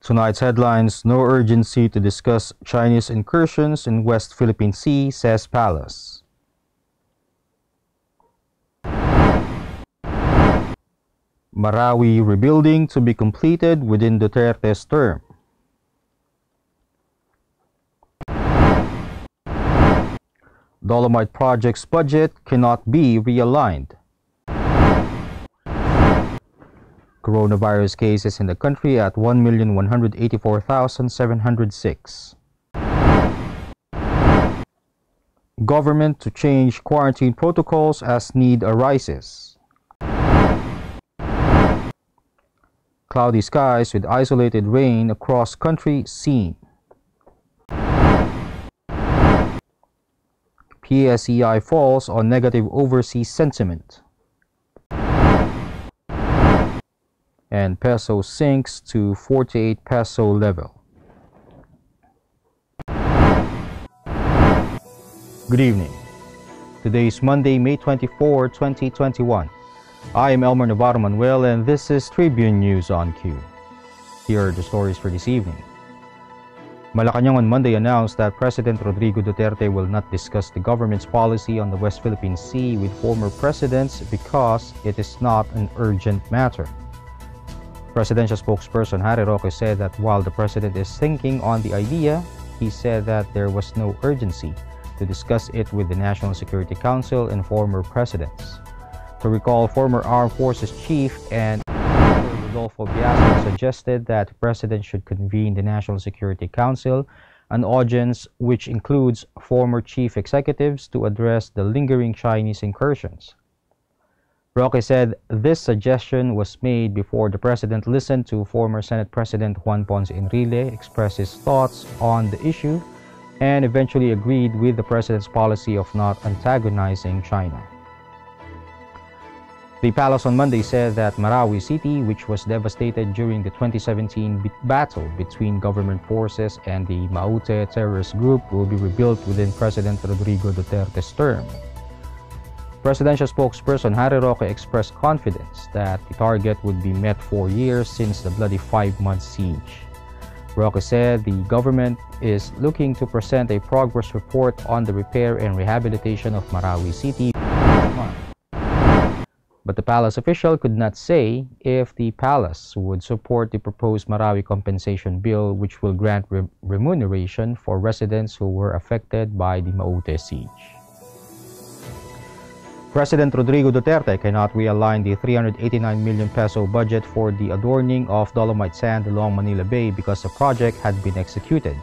Tonight's headlines: no urgency to discuss Chinese incursions in West Philippine Sea, says Palace. Marawi rebuilding to be completed within Duterte's term. Dolomite project's budget cannot be realigned. Coronavirus cases in the country at 1,184,706. Government to change quarantine protocols as need arises. Cloudy skies with isolated rain across country seen. PSEi falls on negative overseas sentiment. And Peso sinks to 48 peso level. Good evening. Today is Monday, May 24, 2021. I am Elmer Navarro Manuel and this is Tribune News on Q. Here are the stories for this evening. Malacanang on Monday announced that President Rodrigo Duterte will not discuss the government's policy on the West Philippine Sea with former presidents because it is not an urgent matter. Presidential spokesperson Harry Roque said that while the president is thinking on the idea, he said that there was no urgency to discuss it with the National Security Council and former presidents. To recall, former Armed Forces Chief and Rodolfo Biaso suggested that the president should convene the National Security Council, an audience which includes former chief executives, to address the lingering Chinese incursions. Roque said this suggestion was made before the president listened to former Senate President Juan Ponce Enrile express his thoughts on the issue and eventually agreed with the president's policy of not antagonizing China. The palace on Monday said that Marawi City, which was devastated during the 2017 battle between government forces and the Maute terrorist group, will be rebuilt within President Rodrigo Duterte's term. Presidential spokesperson Harry Roque expressed confidence that the target would be met 4 years since the bloody 5-month siege. Roque said the government is looking to present a progress report on the repair and rehabilitation of Marawi City this month. But the palace official could not say if the palace would support the proposed Marawi compensation bill, which will grant remuneration for residents who were affected by the Maute siege. President Rodrigo Duterte cannot realign the 389 million peso budget for the adorning of Dolomite sand along Manila Bay because the project had been executed.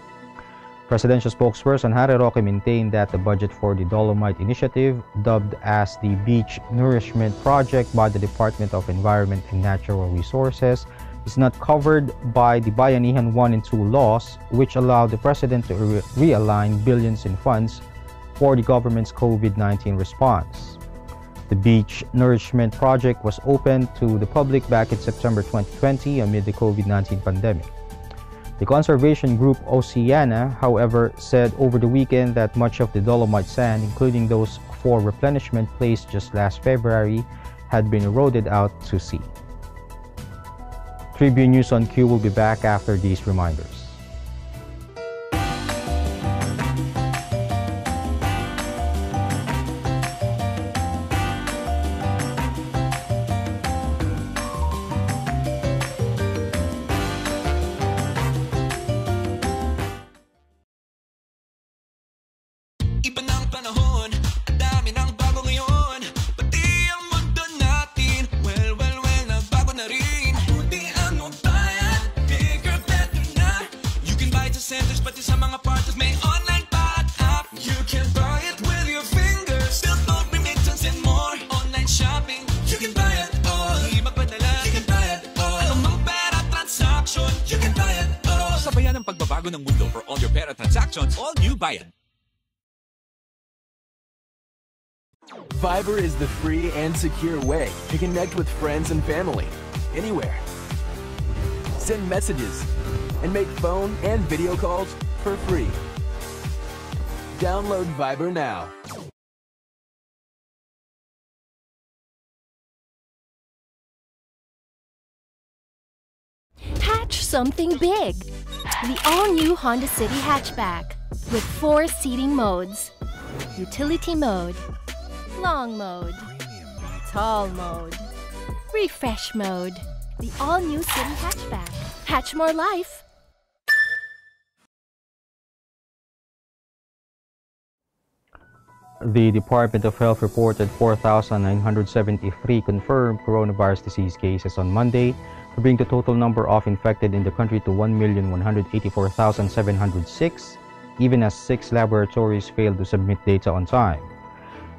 Presidential spokesperson Harry Roque maintained that the budget for the Dolomite initiative, dubbed as the Beach Nourishment Project by the Department of Environment and Natural Resources, is not covered by the Bayanihan 1 and 2 laws, which allow the president to realign billions in funds for the government's COVID-19 response. The Beach Nourishment Project was opened to the public back in September 2020 amid the COVID-19 pandemic. The conservation group Oceana, however, said over the weekend that much of the Dolomite sand, including those for replenishment placed just last February, had been eroded out to sea. Tribune News on Q will be back after these reminders. Iba ng panahon, ang dami ng bago ngayon. Pati ang mundo natin, well, nagbago na rin. Buti ang bayan, bigger, better na. You can buy it sa centers, pati sa mga partners, may online pa at app. You can buy it with your fingers, still phone remittance and more. Online shopping, you can buy it all. Di magpadala, you can buy it all. Anumang pera transaction, you can buy it all. Sabayan ang pagbabago ng mundo for all your pera transactions, all new Bayan. Viber is the free and secure way to connect with friends and family, anywhere. Send messages and make phone and video calls for free. Download Viber now. Happy Catch something big! The all-new Honda City hatchback with 4 seating modes. Utility mode, long mode, tall mode, refresh mode. The all-new City hatchback. Hatch more life! The Department of Health reported 4,973 confirmed coronavirus disease cases on Monday, to bring the total number of infected in the country to 1,184,706, even as 6 laboratories failed to submit data on time.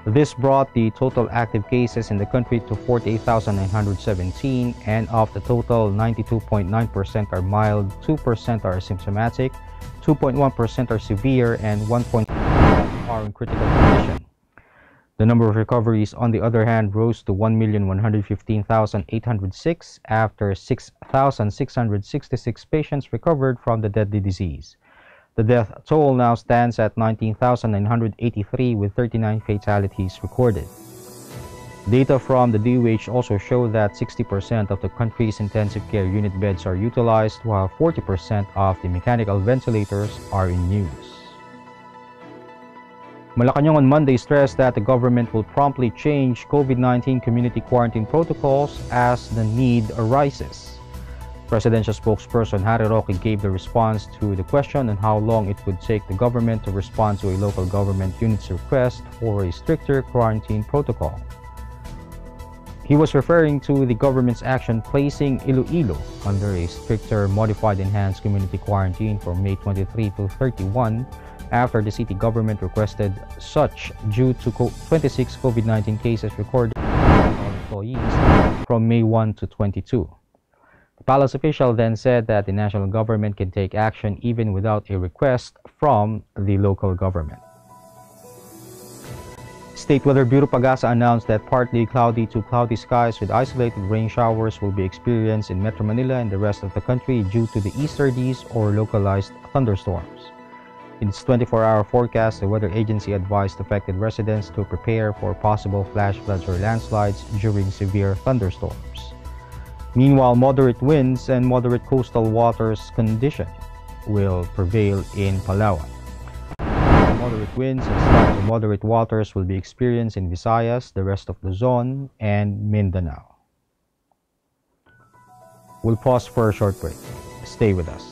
This brought the total active cases in the country to 48,917, and of the total, 92.9% are mild, 2% are asymptomatic, 2.1% are severe, and 1.1% are in critical condition. The number of recoveries, on the other hand, rose to 1,115,806 after 6,666 patients recovered from the deadly disease. The death toll now stands at 19,983 with 39 fatalities recorded. Data from the DOH also show that 60% of the country's intensive care unit beds are utilized, while 40% of the mechanical ventilators are in use. Malacanang on Monday stressed that the government will promptly change COVID-19 community quarantine protocols as the need arises. Presidential spokesperson Harry Roque gave the response to the question on how long it would take the government to respond to a local government unit's request for a stricter quarantine protocol. He was referring to the government's action placing Iloilo under a stricter modified enhanced community quarantine from May 23 to 31 after the city government requested such due to 26 COVID-19 cases recorded among employees from May 1 to 22. The palace official then said that the national government can take action even without a request from the local government. State Weather Bureau Pagasa announced that partly cloudy to cloudy skies with isolated rain showers will be experienced in Metro Manila and the rest of the country due to the easterlies or localized thunderstorms. In its 24-hour forecast, the weather agency advised affected residents to prepare for possible flash floods or landslides during severe thunderstorms. Meanwhile, moderate winds and moderate coastal waters condition will prevail in Palawan. Moderate winds and slight to moderate waters will be experienced in Visayas, the rest of Luzon, and Mindanao. We'll pause for a short break. Stay with us.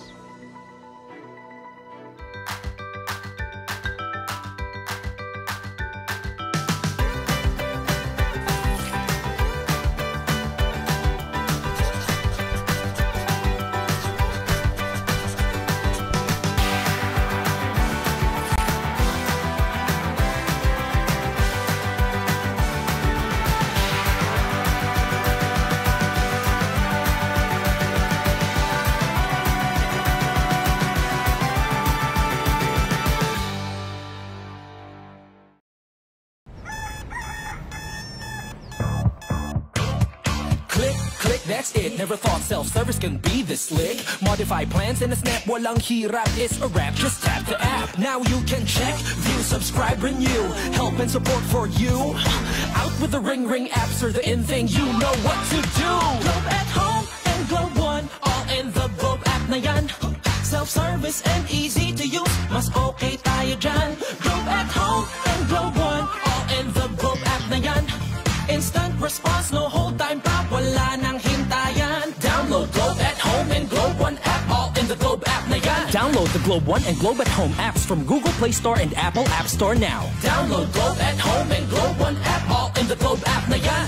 That's it, never thought self-service can be this slick. Modify plans in a snap, walang hirap, it's a wrap. Just tap the app, now you can check, view, subscribe, renew, help and support for you. Out with the Ring apps are the in thing, you know what to do. Globe at home and Globe One, all in the Globe app na yan. Self-service and easy to use, mas okay tayo dyan. Globe at home and Globe One, all in the Globe app na yan. Instant response, no hold time pa, wala nang hintayan. Download Globe at Home and Globe One app, all in the Globe app na yan. Download the Globe One and Globe at Home apps from Google Play Store and Apple App Store now. Download Globe at Home and Globe One app, all in the Globe app na yan.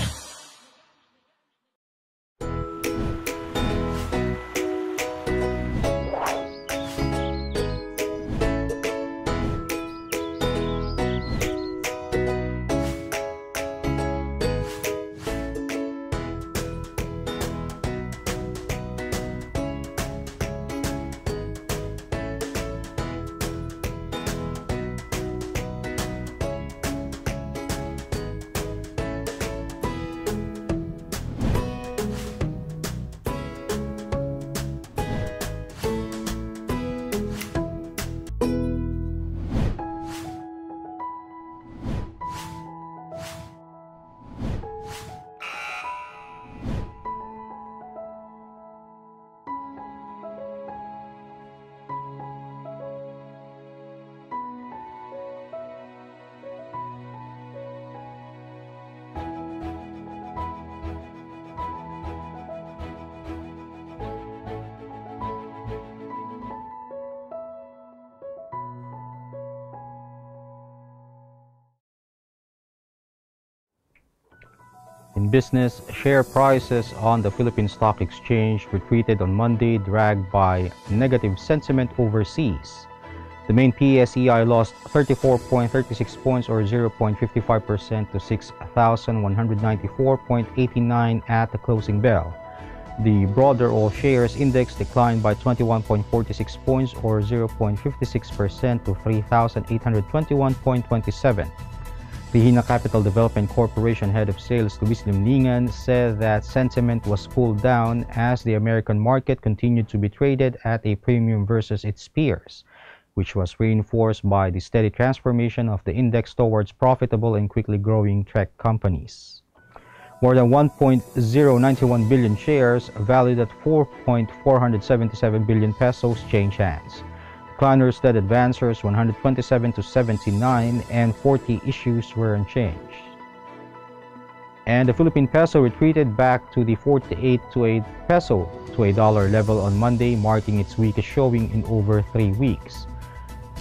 In business, share prices on the Philippine Stock Exchange retreated on Monday, dragged by negative sentiment overseas. The main PSEi lost 34.36 points or 0.55% to 6,194.89 at the closing bell. The broader all shares index declined by 21.46 points or 0.56% to 3,821.27. The Hina Capital Development Corporation head of sales Luis Limlingan said that sentiment was pulled down as the American market continued to be traded at a premium versus its peers, which was reinforced by the steady transformation of the index towards profitable and quickly growing tech companies. More than 1.091 billion shares, valued at 4.477 billion pesos, changed hands. Decliners led advancers 127 to 79, and 40 issues were unchanged. And the Philippine peso retreated back to the 48 to a peso to a dollar level on Monday, marking its weakest showing in over 3 weeks.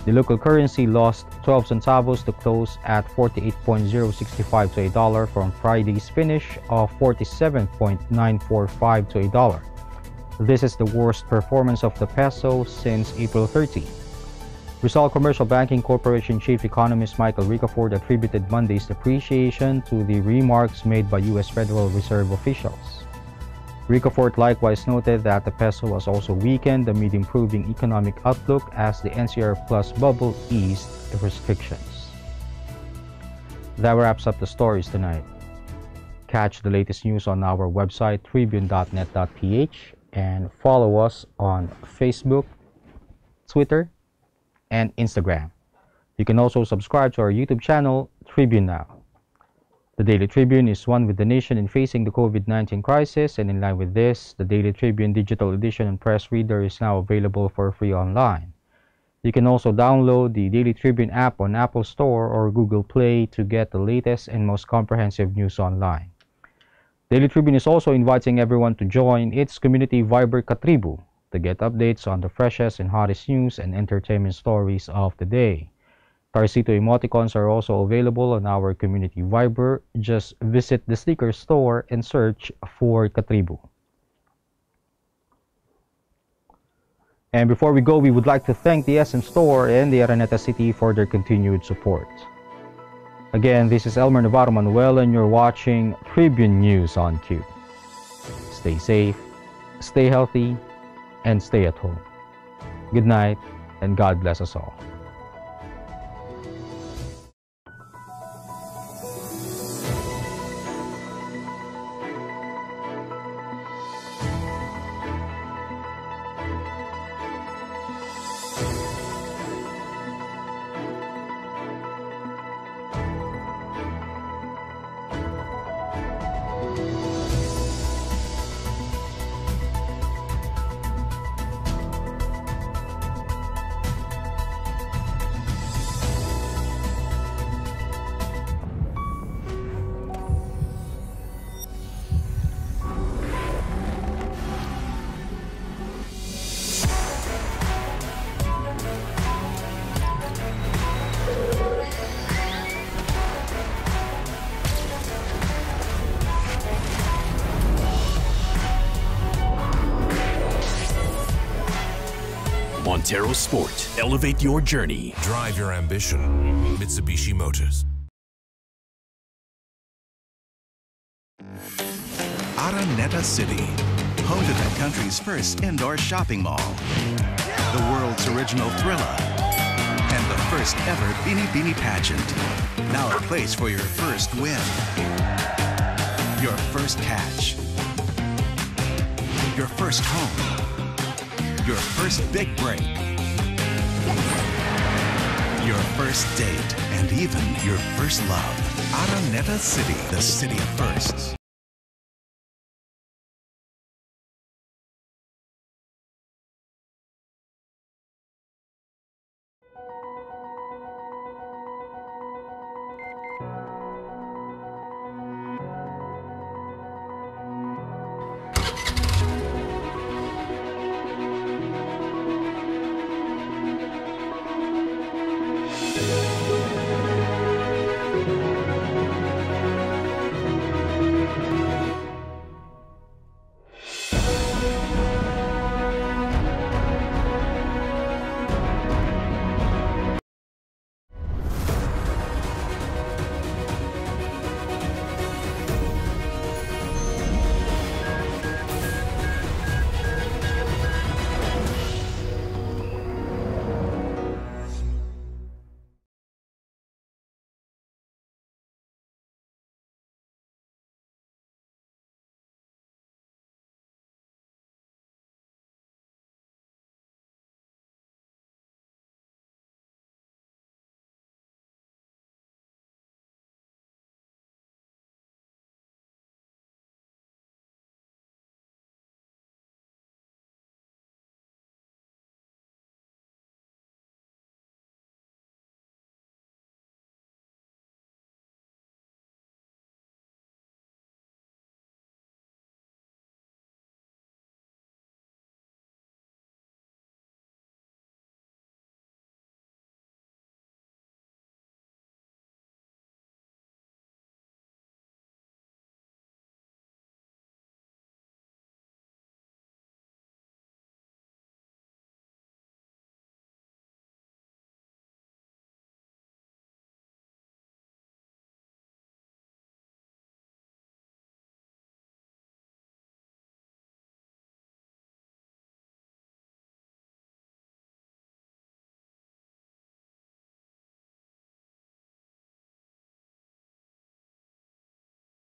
The local currency lost 12 centavos to close at 48.065 to a dollar from Friday's finish of 47.945 to a dollar. This is the worst performance of the peso since April 30. Rizal Commercial Banking Corporation Chief Economist Michael Ricafort attributed Monday's depreciation to the remarks made by U.S. Federal Reserve officials. Ricafort likewise noted that the peso was also weakened amid improving economic outlook as the NCR Plus bubble eased restrictions. That wraps up the stories tonight. Catch the latest news on our website tribune.net.ph and follow us on Facebook, Twitter, and Instagram. You can also subscribe to our YouTube channel, Tribune Now. The Daily Tribune is one with the nation in facing the COVID-19 crisis, and in line with this, the Daily Tribune Digital Edition and Press Reader is now available for free online. You can also download the Daily Tribune app on Apple Store or Google Play to get the latest and most comprehensive news online. Daily Tribune is also inviting everyone to join its community Viber Katribu to get updates on the freshest and hottest news and entertainment stories of the day. Tarcito emoticons are also available on our community Viber. Just visit the sticker store and search for Katribu. And before we go, we would like to thank the SM Store and the Araneta City for their continued support. Again, this is Elmer Navarro Manuel and you're watching Tribune News on Q. Stay safe, stay healthy, and stay at home. Good night, and God bless us all. Montero Sport. Elevate your journey. Drive your ambition. Mitsubishi Motors. Araneta City, home to the country's first indoor shopping mall, the world's original Thrilla, and the first ever Bini Bini pageant. Now a place for your first win, your first catch, your first home, your first big break, your first date, and even your first love. Araneta City, the city of firsts.